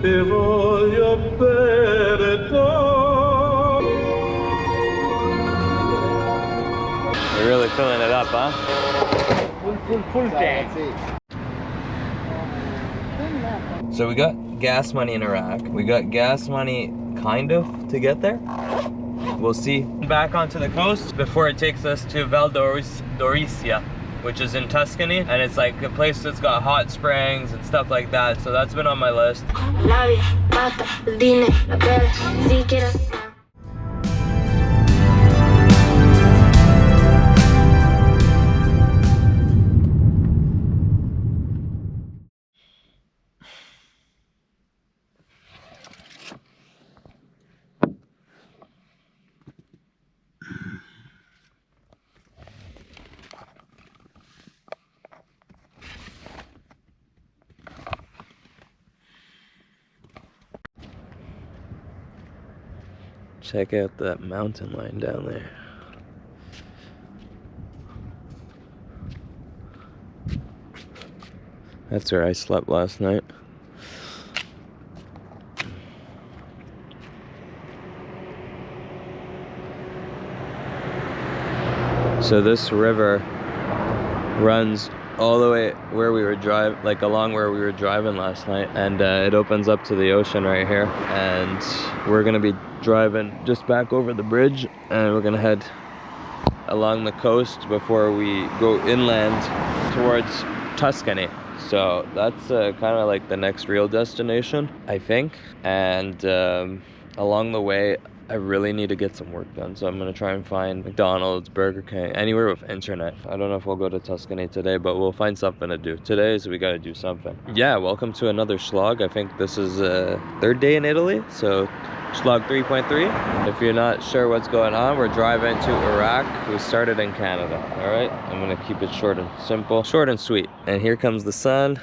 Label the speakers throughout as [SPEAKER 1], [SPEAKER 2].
[SPEAKER 1] Ti voglio bene dopo.
[SPEAKER 2] You're really filling it up, huh?
[SPEAKER 3] Full tank.
[SPEAKER 2] So we got gas money in Iraq. We got gas money kind of to get there. We'll see. Back onto the coast before it takes us to Valdorisia, which is in Tuscany, and it's like a place that's got hot springs and stuff like that. So that's been on my list. Check out that mountain line down there. That's where I slept last night. So this river runs all the way where we were driving, like along where we were driving last night, and it opens up to the ocean right here, and we're gonna be driving just back over the bridge, and we're gonna head along the coast before we go inland towards Tuscany. So that's kind of like the next real destination, I think. And along the way, I really need to get some work done, so I'm gonna try and find McDonald's, Burger King, anywhere with internet. I don't know if we'll go to Tuscany today, but we'll find something to do. Today, so we gotta do something. Yeah, welcome to another SHLOG. I think this is third day in Italy, so SHLOG 3.3. If you're not sure what's going on, we're driving to Iraq. We started in Canada, all right? I'm gonna keep it short and simple, short and sweet. And here comes the sun.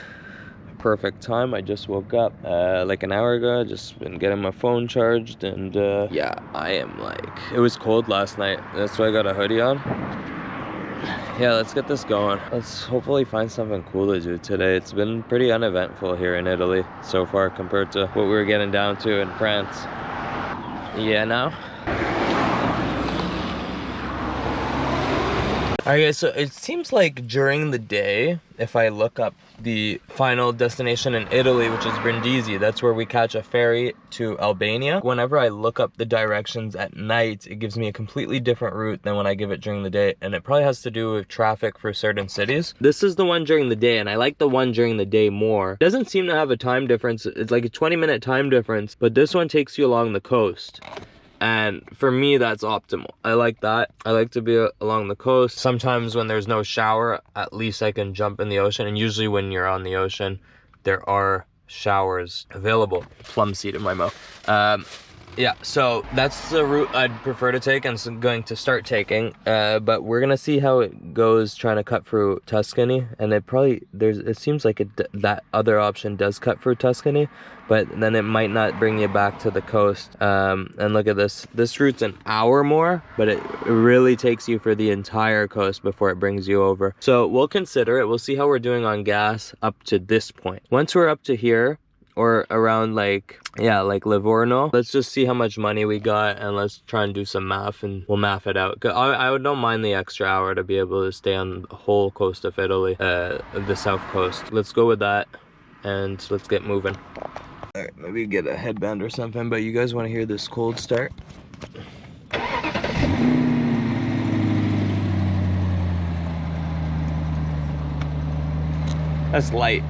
[SPEAKER 2] Perfect time. I just woke up like an hour ago. Just been getting my phone charged, and yeah, I am like, it was cold last night. That's why I got a hoodie on. Yeah, let's get this going. Let's hopefully find something cool to do today. It's been pretty uneventful here in Italy so far compared to what we were getting down to in France. Yeah, now. Alright, so it seems like during the day, if I look up the final destination in Italy, which is Brindisi, that's where we catch a ferry to Albania. Whenever I look up the directions at night, it gives me a completely different route than when I give it during the day, and it probably has to do with traffic for certain cities. This is the one during the day, and I like the one during the day more. It doesn't seem to have a time difference. It's like a 20-minute time difference, but this one takes you along the coast. And for me, that's optimal. I like that. I like to be along the coast. Sometimes when there's no shower, at least I can jump in the ocean. And usually when you're on the ocean, there are showers available. Plum seed in my mouth. Yeah, so that's the route I'd prefer to take and so going to start taking. But we're gonna see how it goes trying to cut through Tuscany. And it seems like that other option does cut through Tuscany, but then it might not bring you back to the coast. And look at this. This route's an hour more, but it really takes you for the entire coast before it brings you over. So we'll consider it. We'll see how we're doing on gas up to this point. Once we're up to here, or around like Livorno, let's just see how much money we got, and let's try and do some math, and we'll math it out. I don't mind the extra hour to be able to stay on the whole coast of Italy, the south coast. Let's go with that, and let's get moving. All right, maybe get a headband or something, but you guys want to hear this cold start? That's light.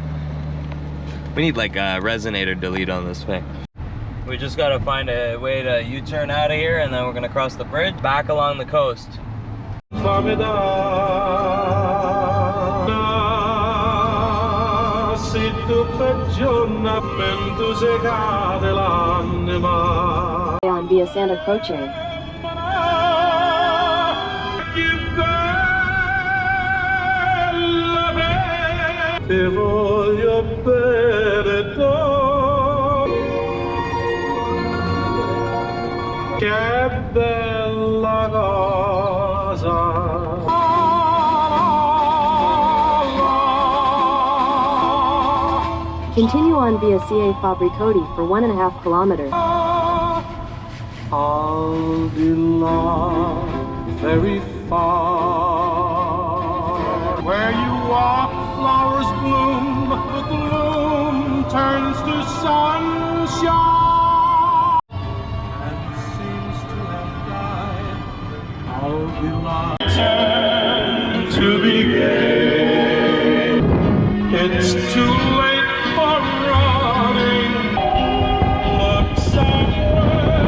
[SPEAKER 2] We need like a resonator delete on this thing. We just gotta find a way to U-turn out of here, and then we're gonna cross the bridge back along the coast.
[SPEAKER 4] On via Santa Croce.
[SPEAKER 1] Ti voglio bene dopo. Che bella cosa.
[SPEAKER 4] Continue on via CA Fabricoti for 1.5 kilometers.
[SPEAKER 1] I'll be lost very far. Where you walk, flowers bloom, the gloom turns to sunshine. And seems to have died. I'll be lost to be gay. It's too late for running. Look somewhere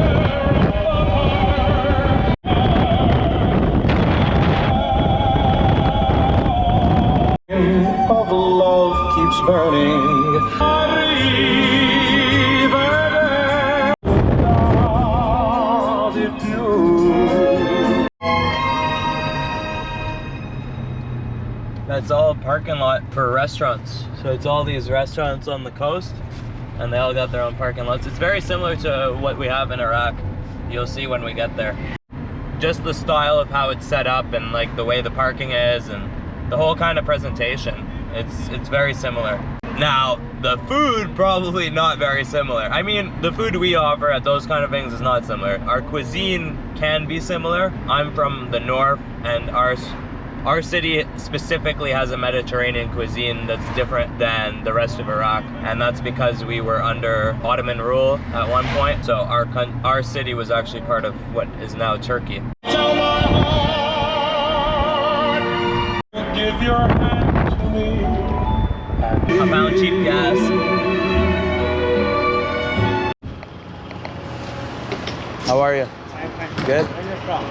[SPEAKER 1] of love keeps burning.
[SPEAKER 2] That's all parking lot for restaurants. So it's all these restaurants on the coast, and they all got their own parking lots. It's very similar to what we have in Iraq. You'll see when we get there. Just the style of how it's set up and like the way the parking is and the whole kind of presentation. It's very similar. Now, the food probably not very similar. I mean, the food we offer at those kind of things is not similar. Our cuisine can be similar. I'm from the north, and our city specifically has a Mediterranean cuisine that's different than the rest of Iraq, and that's because we were under Ottoman rule at one point. So our city was actually part of what is now Turkey.
[SPEAKER 1] Give your hand to me.
[SPEAKER 2] I found cheap gas. How are you? Good?
[SPEAKER 3] Where are you from?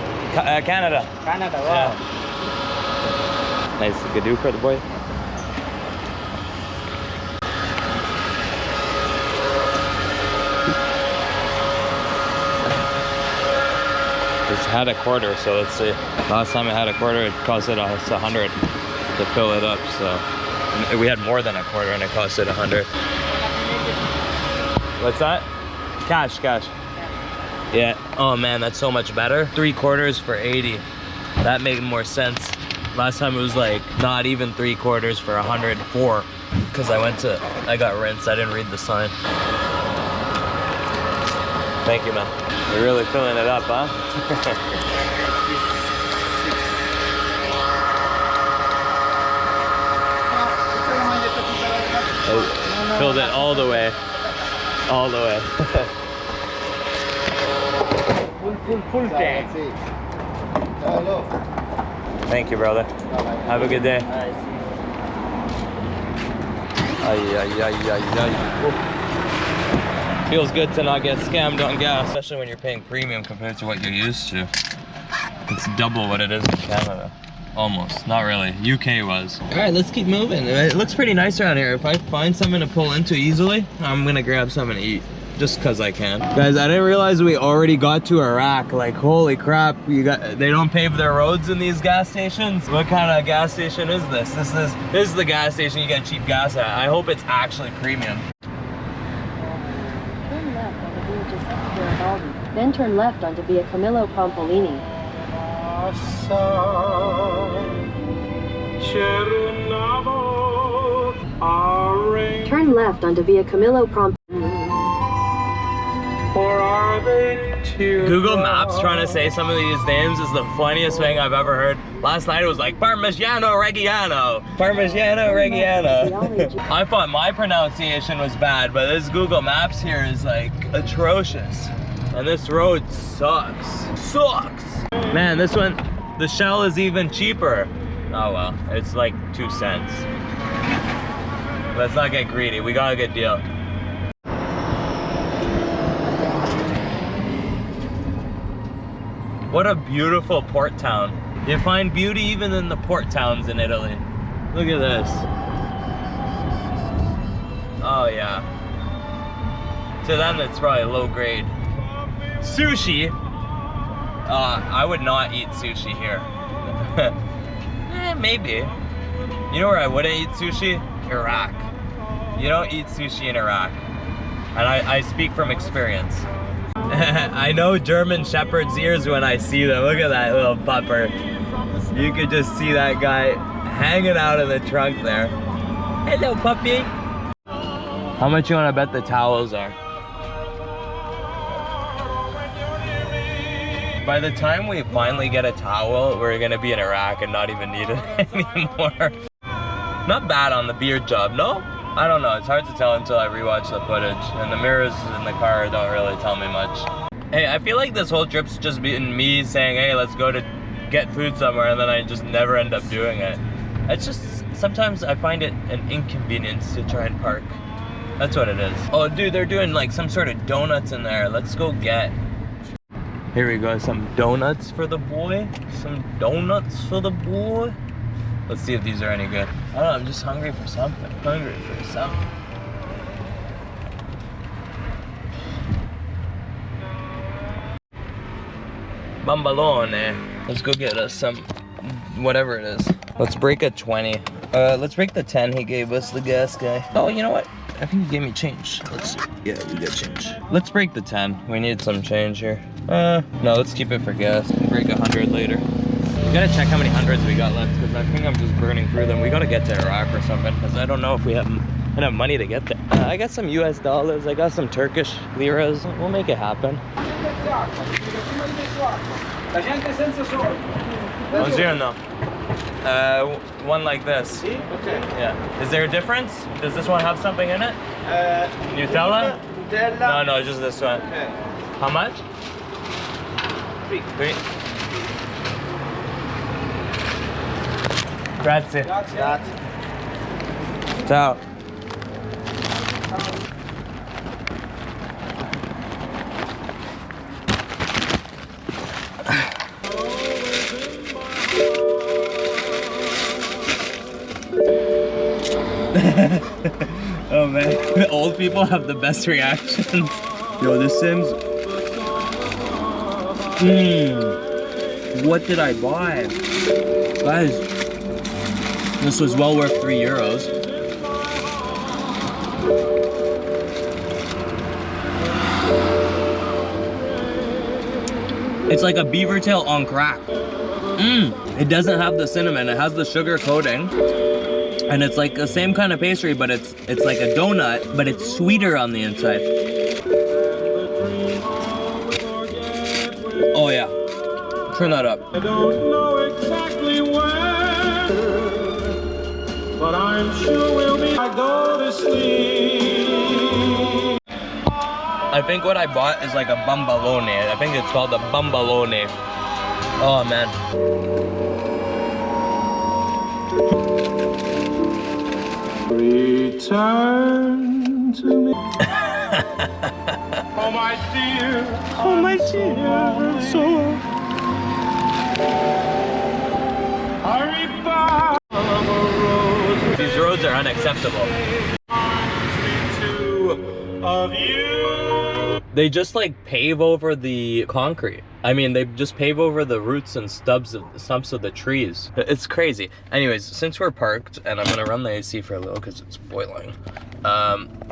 [SPEAKER 2] Canada.
[SPEAKER 3] Canada, wow.
[SPEAKER 2] Yeah. Nice gadoo for the boy. It's had a quarter, so let's see. Last time I had a quarter, it costed us 100 to fill it up. So we had more than a quarter, and it costed 100. What's that? Cash. Yeah. Oh man, that's so much better. 3/4 for 80. That made more sense. Last time it was like not even 3/4 for 104, because I got rinsed. I didn't read the sign. Thank you, man. You're really filling it up, huh? Oh, filled it all the way. All the way.
[SPEAKER 3] Full tank.
[SPEAKER 2] Thank you, brother. Have a good day. Feels good to not get scammed on gas, especially when you're paying premium compared to what you're used to. It's double what it is in Canada. Almost, not really. UK was. All right, let's keep moving. It looks pretty nice around here. If I find something to pull into easily, I'm gonna grab something to eat. Just cause I can. Guys, I didn't realize we already got to Iraq. Like, holy crap, they don't pave their roads in these gas stations. What kind of gas station is this? This is the gas station you get cheap gas at. I hope it's actually premium.
[SPEAKER 4] Then turn left onto via Camillo Pompolini. Turn left onto via Camillo Pompolini.
[SPEAKER 1] Or are they
[SPEAKER 2] Google Maps trying to say some of these names is the funniest thing I've ever heard. Last night it was like Parmigiano Reggiano. Parmigiano Reggiano. I thought my pronunciation was bad, but this Google Maps here is like atrocious. And this road sucks. Sucks! Man, this one, the Shell is even cheaper. Oh well, it's like 2 cents. Let's not get greedy, we got a good deal. What a beautiful port town. You find beauty even in the port towns in Italy. Look at this. Oh yeah. To them it's probably low grade. Sushi. I would not eat sushi here. Maybe. You know where I wouldn't eat sushi? Iraq. You don't eat sushi in Iraq. And I speak from experience. I know German Shepherd's ears when I see them. Look at that little pupper. You could just see that guy hanging out in the trunk there. Hello, puppy. How much you want to bet the towels are? By the time we finally get a towel, we're gonna be in Iraq and not even need it anymore. Not bad on the beard job, no? I don't know, it's hard to tell until I rewatch the footage. And the mirrors in the car don't really tell me much. Hey, I feel like this whole trip's just been me saying, hey, let's go to get food somewhere, and then I just never end up doing it. It's just, sometimes I find it an inconvenience to try and park. That's what it is. Oh dude, they're doing like some sort of donuts in there. Let's go get. Here we go, some donuts for the boy. Some donuts for the boy. Let's see if these are any good. I don't know, I'm just hungry for something. Hungry for something. Bomboloni. Let's go get us some, whatever it is. Let's break a 20. Let's break the 10 he gave us, the gas guy. Oh, you know what? I think he gave me change. Let's see. Yeah, we got change. Let's break the 10. We need some change here. No, let's keep it for gas. We'll break 100 later. We gotta check how many hundreds we got left, because I think I'm just burning through them. We gotta get to Iraq or something, because I don't know if we have enough money to get there. I got some US dollars. I got some Turkish liras. We'll make it happen. Buongiorno. One like this.
[SPEAKER 3] Okay.
[SPEAKER 2] Yeah. Is there a difference? Does this one have something in it? Nutella?
[SPEAKER 3] Nutella.
[SPEAKER 2] No, just this one.
[SPEAKER 3] Okay.
[SPEAKER 2] How much? 3. Grazie.
[SPEAKER 3] Grazie.
[SPEAKER 2] Ciao. Oh man, the old people have the best reactions. Yo, this Sims. What did I buy? Guys, this was well worth €3. It's like a Beavertail on crack. It doesn't have the cinnamon, it has the sugar coating. And it's like the same kind of pastry, but it's like a donut, but it's sweeter on the inside. Oh yeah. Turn that up.
[SPEAKER 1] I don't know exactly where, but I'm sure we'll be. I go to sleep.
[SPEAKER 2] I think what I bought is like a Bomboloni. I think it's called a Bomboloni. Oh man.
[SPEAKER 1] Return to me. Oh my dear.
[SPEAKER 2] Oh my dear soul.
[SPEAKER 1] Hurry back.
[SPEAKER 2] These roads are unacceptable.
[SPEAKER 1] Of you.
[SPEAKER 2] They just like pave over the concrete. I mean, they just pave over the roots and stumps of the trees. It's crazy. Anyways, since we're parked, and I'm gonna run the AC for a little because it's boiling.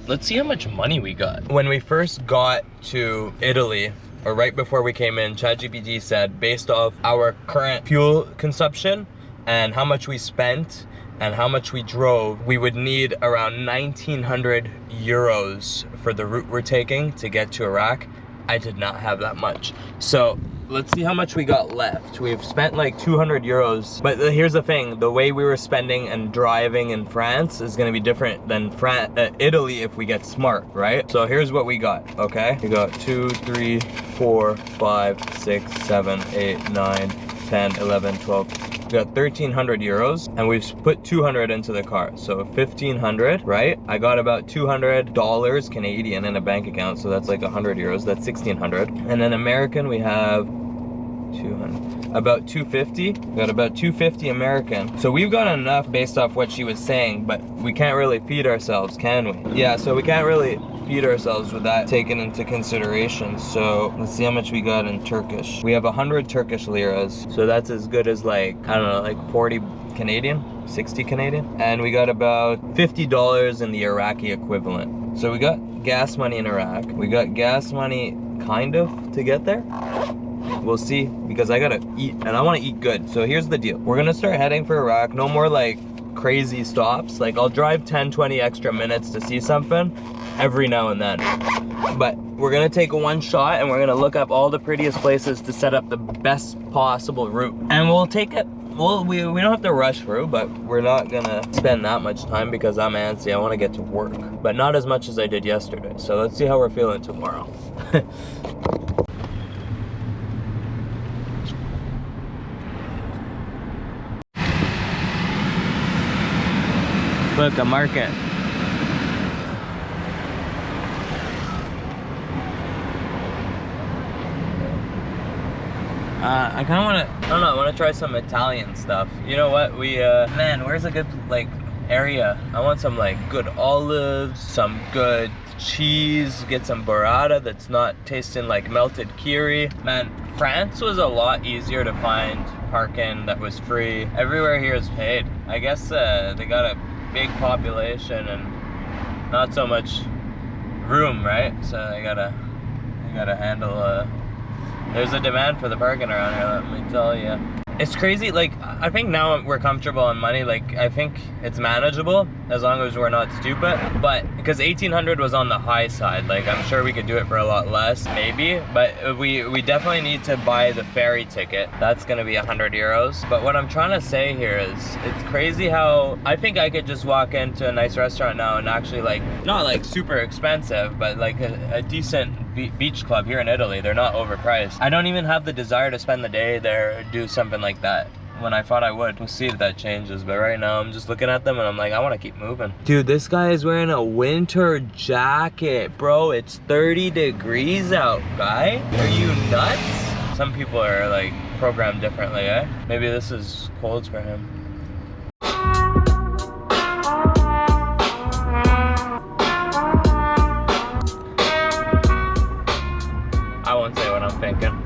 [SPEAKER 2] Let's see how much money we got. When we first got to Italy, or right before we came in, ChatGPT said, based off our current fuel consumption and how much we spent and how much we drove, we would need around 1,900 euros for the route we're taking to get to Iraq. I did not have that much. So let's see how much we got left. We've spent like 200 euros, but here's the thing, the way we were spending and driving in France is gonna be different than Italy if we get smart, right? So here's what we got, okay? We got 2, 3, 4, 5, 6, 7, 8, 9, 10, 11, 12. We got 1,300 euros and we've put 200 into the car. So 1,500, right? I got about $200 Canadian in a bank account. So that's like 100 euros, that's 1,600. And then American, we have 200, about 250. We got about 250 American. So we've got enough based off what she was saying, but we can't really feed ourselves, can we? Yeah, so we can't really feed ourselves with that taken into consideration. So let's see how much we got in Turkish. We have 100 Turkish liras. So that's as good as like, I don't know, like 40 Canadian, 60 Canadian. And we got about $50 in the Iraqi equivalent. So we got gas money in Iraq. We got gas money kind of to get there. We'll see, because I gotta eat and I want to eat good. So here's the deal. We're gonna start heading for Iraq. No more like crazy stops. Like I'll drive 10-20 extra minutes to see something, every now and then. But we're gonna take one shot and we're gonna look up all the prettiest places to set up the best possible route. And we'll take it, well, we don't have to rush through, but we're not gonna spend that much time because I'm antsy. I wanna get to work, but not as much as I did yesterday. So let's see how we're feeling tomorrow. Look, a market. I kind of want to, I don't know, I want to try some Italian stuff. You know what, man, where's a good, like, area? I want some, like, good olives, some good cheese, get some burrata that's not tasting like melted kiri. Man, France was a lot easier to find parking that was free. Everywhere here is paid. I guess they got a big population and not so much room, right? So they gotta handle there's a demand for the parking around here, let me tell you. It's crazy, like, I think now we're comfortable on money. Like, I think it's manageable as long as we're not stupid. But because 1,800 was on the high side, like, I'm sure we could do it for a lot less, maybe. But we definitely need to buy the ferry ticket. That's gonna be 100 euros. But what I'm trying to say here is, it's crazy how I think I could just walk into a nice restaurant now and actually, like, not like super expensive, but like a decent beach club here in Italy. They're not overpriced. I don't even have the desire to spend the day there or do something like that when I thought I would. We'll see if that changes, but right now I'm just looking at them and I'm like, I want to keep moving. Dude, this guy is wearing a winter jacket, bro. It's 30 degrees out, guy. Are you nuts? Some people are like programmed differently, eh? Maybe this is cold for him. I won't say what I'm thinking.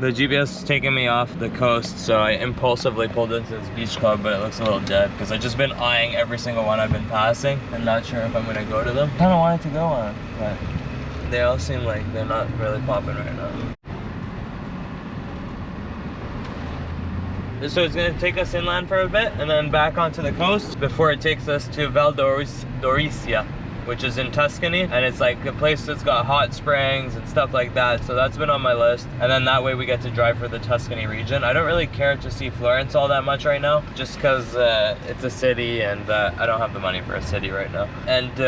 [SPEAKER 2] The GPS is taking me off the coast, so I impulsively pulled into this beach club, but it looks a little dead because I've just been eyeing every single one I've been passing and not sure if I'm gonna go to them. I kind of wanted to go on, but they all seem like they're not really popping right now. So it's gonna take us inland for a bit and then back onto the coast before it takes us to Val d'Orizia, which is in Tuscany, and it's like a place that's got hot springs and stuff like that. So that's been on my list, and then that way we get to drive for the Tuscany region. I don't really care to see Florence all that much right now, just because it's a city and I don't have the money for a city right now. And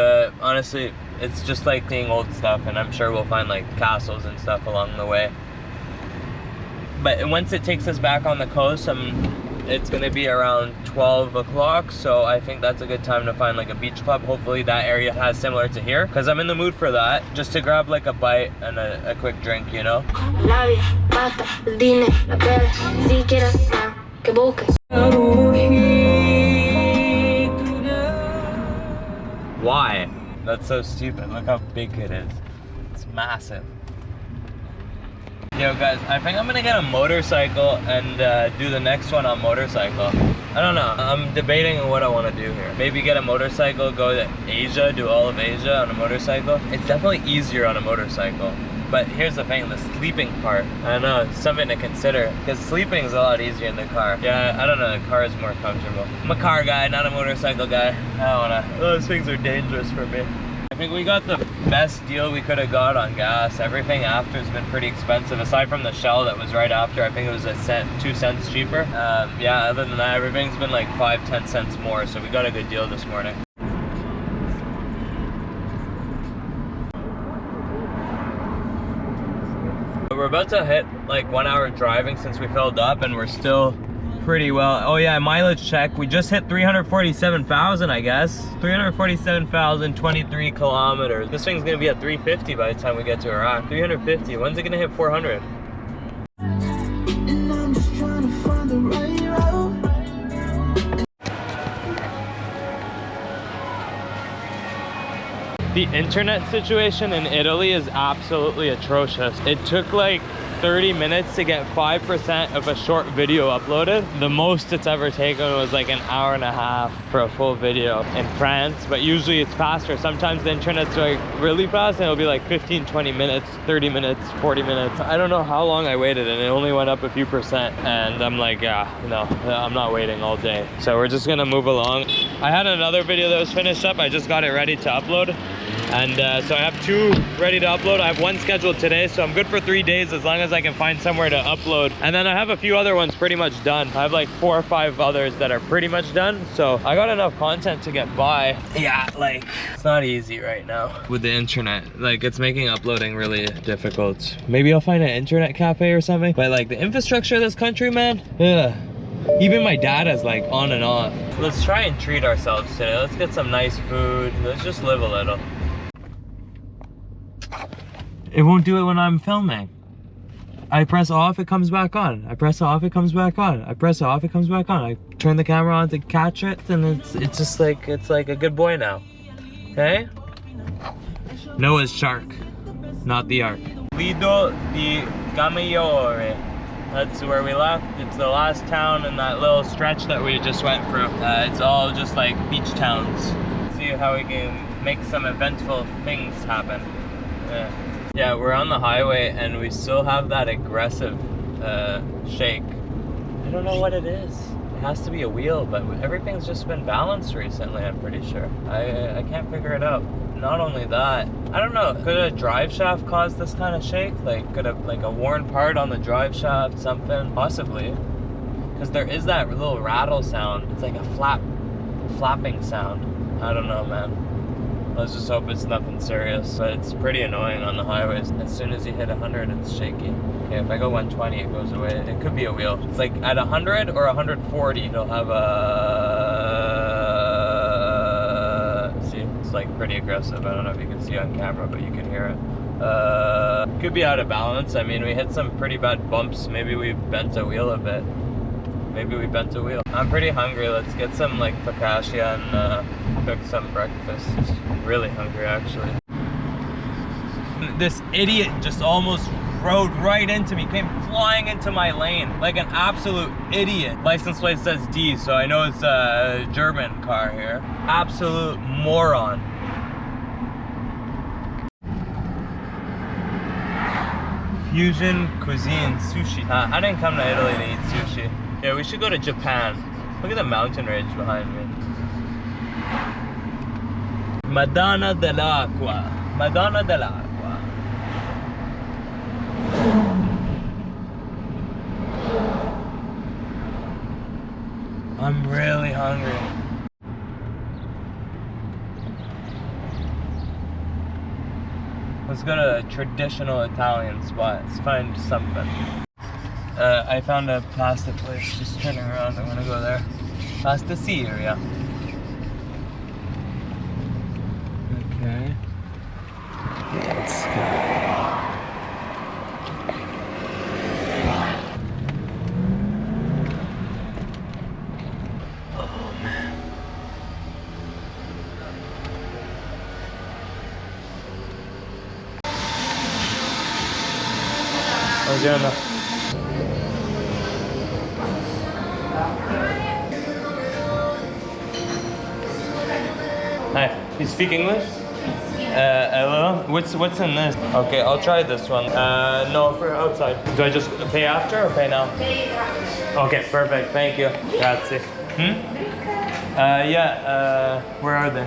[SPEAKER 2] honestly, it's just like seeing old stuff, and I'm sure we'll find like castles and stuff along the way. But once it takes us back on the coast, it's gonna be around 12 o'clock, so I think that's a good time to find like a beach club. Hopefully that area has similar to here, because I'm in the mood for that, just to grab like a bite and a quick drink, you know? Why? That's so stupid. Look how big it is. It's massive. Yo guys, I think I'm gonna get a motorcycle and do the next one on motorcycle. I don't know, I'm debating on what I want to do here. Maybe get a motorcycle, go to Asia, do all of Asia on a motorcycle. It's definitely easier on a motorcycle. But here's the thing, the sleeping part. I don't know, it's something to consider, because sleeping is a lot easier in the car. Yeah, I don't know, the car is more comfortable. I'm a car guy, not a motorcycle guy. I don't wanna, those things are dangerous for me. I think we got the best deal we could have got on gas. Everything after has been pretty expensive, aside from the Shell that was right after. I think it was 2 cents cheaper. Yeah, other than that, everything's been like 5-10 cents more, so we got a good deal this morning. We're about to hit like 1 hour driving since we filled up, and we're still pretty well. Oh yeah, mileage check. We just hit 347,000, I guess. 347,000, 23 kilometers. This thing's gonna be at 350 by the time we get to Iraq. 350. When's it gonna hit 400? And I'm just trying to find the right route. The internet situation in Italy is absolutely atrocious. It took like 30 minutes to get 5% of a short video uploaded. The most it's ever taken was like an hour and a half for a full video in France, but usually it's faster. Sometimes the internet's like really fast and it'll be like 15, 20 minutes, 30 minutes, 40 minutes. I don't know how long I waited and it only went up a few percent, and I'm like, yeah, no, I'm not waiting all day. So we're just gonna move along. I had another video that was finished up. I just got it ready to upload. And so I have 2 ready to upload. I have 1 scheduled today, so I'm good for 3 days as long as I can find somewhere to upload. And then I have a few other ones pretty much done. I have like 4 or 5 others that are pretty much done. So I got enough content to get by. Yeah, like it's not easy right now with the internet. Like it's making uploading really difficult. Maybe I'll find an internet cafe or something. But like the infrastructure of this country, man, ugh. Even my data's like on and off. Let's try and treat ourselves today. Let's get some nice food. Let's just live a little. It won't do it when I'm filming. I press off, it comes back on. I press off, it comes back on. I press off, it comes back on. I turn the camera on to catch it, and it's just like, it's like a good boy now. Okay? Noah's shark, not the ark. Lido di Camaiore. That's where we left. It's the last town in that little stretch that we just went through. It's all just like beach towns. See how we can make some eventful things happen. Yeah, we're on the highway and we still have that aggressive shake. I don't know what it is. It has to be a wheel, but everything's just been balanced recently, I'm pretty sure. I can't figure it out. Not only that, I don't know, could a drive shaft cause this kind of shake? Like, could like a worn part on the drive shaft, something? Possibly. Because there is that little rattle sound. It's like a flapping sound. I don't know, man. Let's just hope it's nothing serious, but it's pretty annoying on the highways. As soon as you hit 100, it's shaky. Okay, if I go 120, it goes away. It could be a wheel. It's like at 100 or 140, it'll have a... See, it's like pretty aggressive. I don't know if you can see on camera, but you can hear it. Could be out of balance. I mean, we hit some pretty bad bumps. Maybe we bent a wheel a bit. Maybe we bent a wheel. I'm pretty hungry. Let's get some like focaccia and cook some breakfast. Really hungry, actually. This idiot just almost rode right into me, came flying into my lane like an absolute idiot. License plate says D, so I know it's a German car here. Absolute moron. Fusion cuisine, sushi. I didn't come to Italy to eat sushi. Yeah, we should go to Japan. Look at the mountain range behind me. Madonna dell'Acqua. Madonna dell'Acqua. I'm really hungry. Let's go to a traditional Italian spot. Let's find something. I found a pasta place. Just turning around. I'm gonna go there. Pasta Syria. Okay. Let's go. Oh man. Buongiorno. Hi, you speak English? Hello? What's in this? Okay, I'll try this one. No, for outside. Do I just pay after or pay now? Okay, perfect. Thank you. Grazie. Yeah, where are they?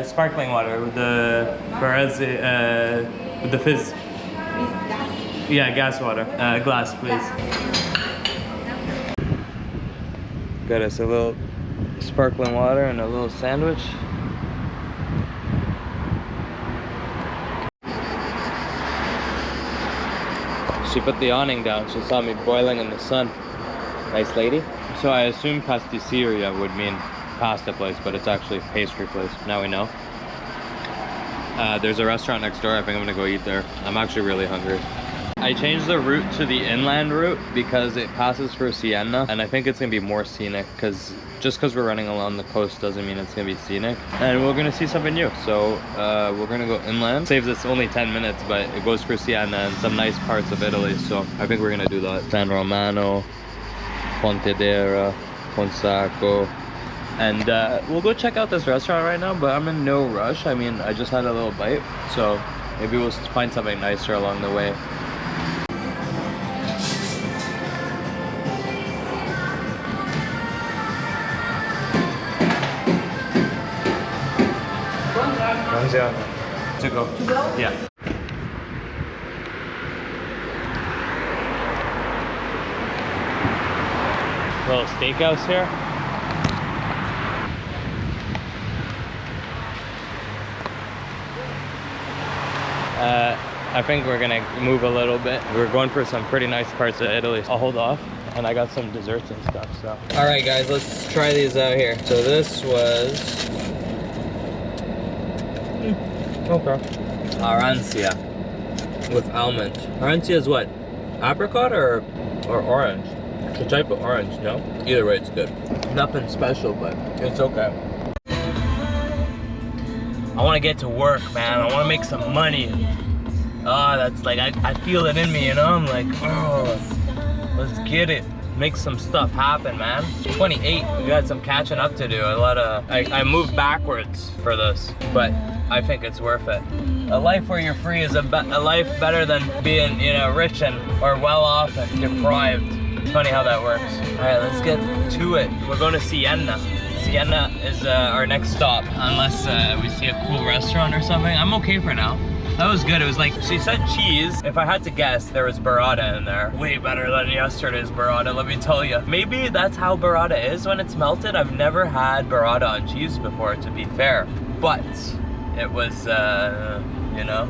[SPEAKER 2] Sparkling water with the with the fizz. Yeah, gas water. Glass, please. Got us a little sparkling water and a little sandwich. She put the awning down. She saw me boiling in the sun. Nice lady. So I assume pasticceria would mean pasta place, but it's actually pastry place. Now we know. There's a restaurant next door. I think I'm gonna go eat there. I'm actually really hungry. I changed the route to the inland route because it passes through Siena, and I think it's gonna be more scenic because just because we're running along the coast doesn't mean it's gonna be scenic. And we're gonna see something new. So we're gonna go inland. Saves us only 10 minutes, but it goes through Siena and some nice parts of Italy. So I think we're gonna do that. San Romano, Pontedera, Consacco. And we'll go check out this restaurant right now, but I'm in no rush. I mean, I just had a little bite. So maybe we'll find something nicer along the way. To go. To go? Yeah. Little steakhouse here. I think we're gonna move a little bit. We're going for some pretty nice parts of Italy. I'll hold off, and I got some desserts and stuff, so. All right, guys, let's try these out here. So this was okay. Arancia with almond. Arancia is what? Apricot or orange? It's a type of orange, no? Either way, it's good. Nothing special, but it's okay. I want to get to work, man. I want to make some money. Oh, that's like, I feel it in me, you know? I'm like, oh, let's get it. Make some stuff happen, man. 28, we got some catching up to do. I moved backwards for this, but I think it's worth it. A life where you're free is a life better than being, you know, rich and or well off and deprived. It's funny how that works. All right, let's get to it. We're going to Siena. Siena is our next stop, unless we see a cool restaurant or something. I'm okay for now. That was good. It was like, she said cheese. If I had to guess, there was burrata in there. Way better than yesterday's burrata, let me tell you. Maybe that's how burrata is when it's melted. I've never had burrata on cheese before, to be fair. But it was, you know.